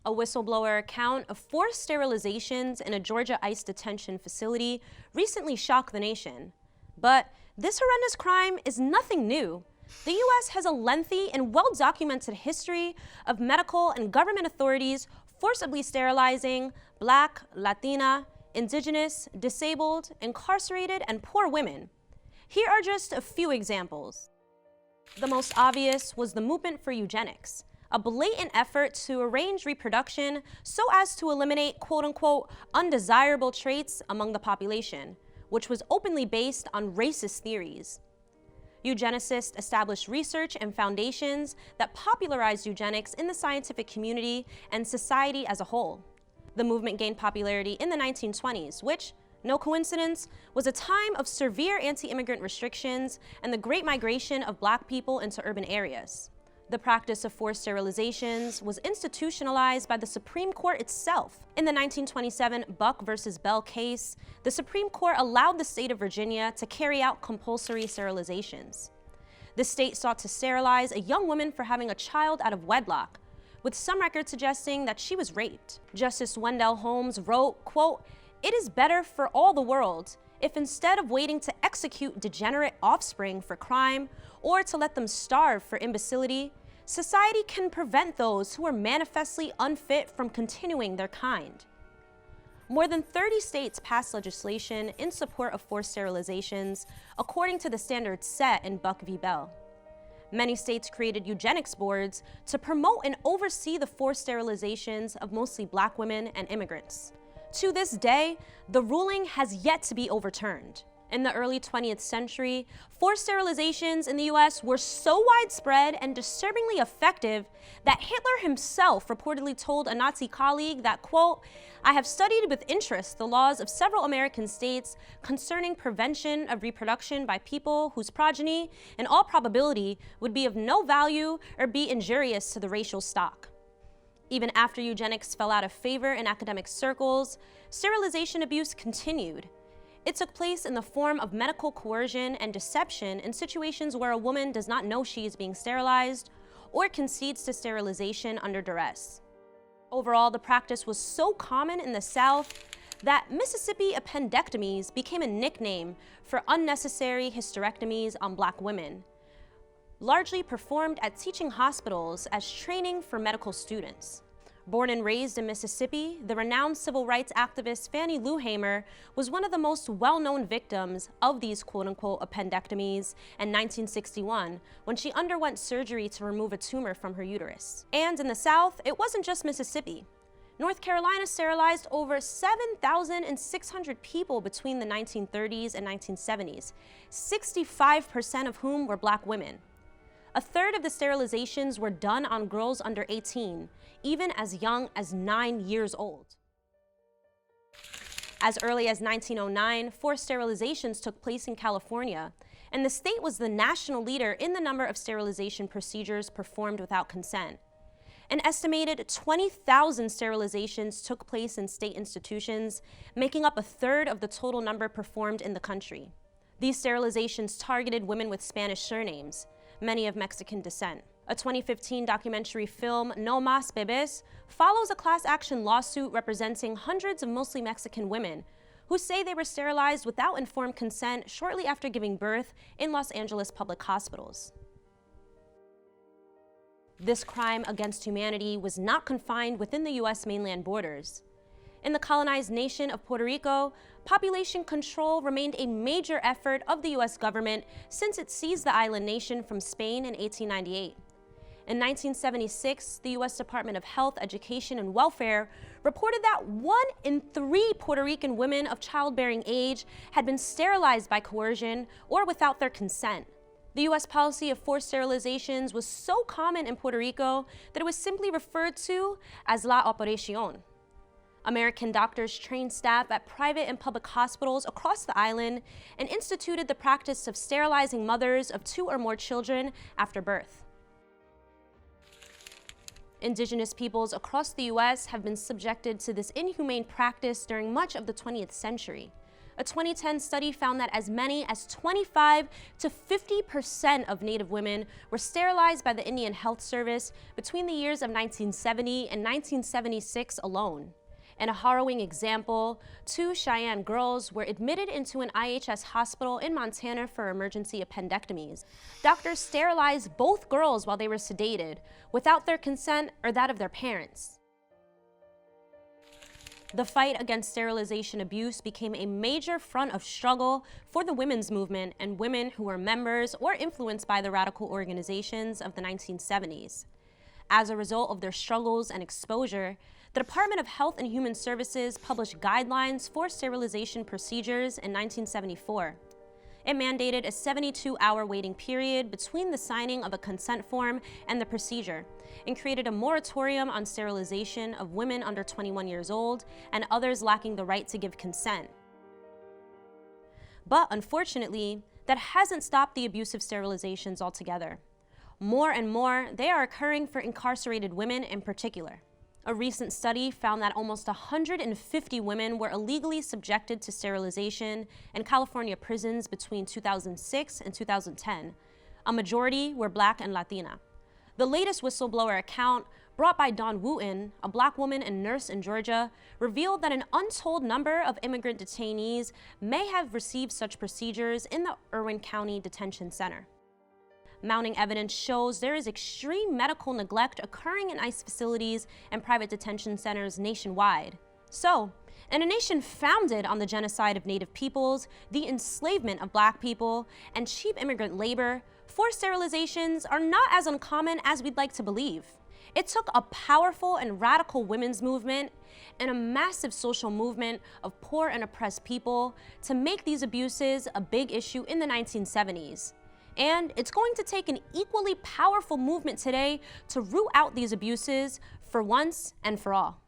A whistleblower account of forced sterilizations in a Georgia ICE detention facility recently shocked the nation. But this horrendous crime is nothing new. The U.S. has a lengthy and well-documented history of medical and government authorities forcibly sterilizing Black, Latina, Indigenous, disabled, incarcerated, and poor women. Here are just a few examples. The most obvious was the movement for eugenics, a blatant effort to arrange reproduction so as to eliminate quote-unquote undesirable traits among the population, which was openly based on racist theories. Eugenicists established research and foundations that popularized eugenics in the scientific community and society as a whole. The movement gained popularity in the 1920s, which, no coincidence, was a time of severe anti-immigrant restrictions and the great migration of Black people into urban areas. The practice of forced sterilizations was institutionalized by the Supreme Court itself. In the 1927 Buck versus Bell case, the Supreme Court allowed the state of Virginia to carry out compulsory sterilizations. The state sought to sterilize a young woman for having a child out of wedlock, with some records suggesting that she was raped. Justice Wendell Holmes wrote, quote, "It is better for all the world if instead of waiting to execute degenerate offspring for crime or to let them starve for imbecility, society can prevent those who are manifestly unfit from continuing their kind." More than 30 states passed legislation in support of forced sterilizations, according to the standards set in Buck v. Bell. Many states created eugenics boards to promote and oversee the forced sterilizations of mostly Black women and immigrants. To this day, the ruling has yet to be overturned. In the early 20th century, forced sterilizations in the US were so widespread and disturbingly effective that Hitler himself reportedly told a Nazi colleague that, quote, "I have studied with interest the laws of several American states concerning prevention of reproduction by people whose progeny, in all probability, would be of no value or be injurious to the racial stock." Even after eugenics fell out of favor in academic circles, sterilization abuse continued. It took place in the form of medical coercion and deception in situations where a woman does not know she is being sterilized or concedes to sterilization under duress. Overall, the practice was so common in the South that Mississippi appendectomies became a nickname for unnecessary hysterectomies on Black women, largely performed at teaching hospitals as training for medical students. Born and raised in Mississippi, the renowned civil rights activist Fannie Lou Hamer was one of the most well-known victims of these quote-unquote appendectomies in 1961 when she underwent surgery to remove a tumor from her uterus. And in the South, it wasn't just Mississippi. North Carolina sterilized over 7,600 people between the 1930s and 1970s, 65% of whom were Black women. A third of the sterilizations were done on girls under 18, even as young as 9 years old. As early as 1909, forced sterilizations took place in California, and the state was the national leader in the number of sterilization procedures performed without consent. An estimated 20,000 sterilizations took place in state institutions, making up a third of the total number performed in the country. These sterilizations targeted women with Spanish surnames, many of Mexican descent. A 2015 documentary film, No Más Bebés, follows a class action lawsuit representing hundreds of mostly Mexican women who say they were sterilized without informed consent shortly after giving birth in Los Angeles public hospitals. This crime against humanity was not confined within the US mainland borders. In the colonized nation of Puerto Rico, population control remained a major effort of the US government since it seized the island nation from Spain in 1898. In 1976, the US Department of Health, Education, and Welfare reported that 1 in 3 Puerto Rican women of childbearing age had been sterilized by coercion or without their consent. The US policy of forced sterilizations was so common in Puerto Rico that it was simply referred to as la operación. American doctors trained staff at private and public hospitals across the island and instituted the practice of sterilizing mothers of 2 or more children after birth. Indigenous peoples across the US have been subjected to this inhumane practice during much of the 20th century. A 2010 study found that as many as 25 to 50% of Native women were sterilized by the Indian Health Service between the years of 1970 and 1976 alone. In a harrowing example, 2 Cheyenne girls were admitted into an IHS hospital in Montana for emergency appendectomies. Doctors sterilized both girls while they were sedated, without their consent or that of their parents. The fight against sterilization abuse became a major front of struggle for the women's movement and women who were members or influenced by the radical organizations of the 1970s. As a result of their struggles and exposure, the Department of Health and Human Services published guidelines for sterilization procedures in 1974. It mandated a 72-hour waiting period between the signing of a consent form and the procedure, and created a moratorium on sterilization of women under 21 years old and others lacking the right to give consent. But unfortunately, that hasn't stopped the abusive sterilizations altogether. More and more, they are occurring for incarcerated women in particular. A recent study found that almost 150 women were illegally subjected to sterilization in California prisons between 2006 and 2010. A majority were Black and Latina. The latest whistleblower account, brought by Dawn Wooten, a Black woman and nurse in Georgia, revealed that an untold number of immigrant detainees may have received such procedures in the Irwin County Detention Center. Mounting evidence shows there is extreme medical neglect occurring in ICE facilities and private detention centers nationwide. So, in a nation founded on the genocide of Native peoples, the enslavement of Black people, and cheap immigrant labor, forced sterilizations are not as uncommon as we'd like to believe. It took a powerful and radical women's movement and a massive social movement of poor and oppressed people to make these abuses a big issue in the 1970s. And it's going to take an equally powerful movement today to root out these abuses for once and for all.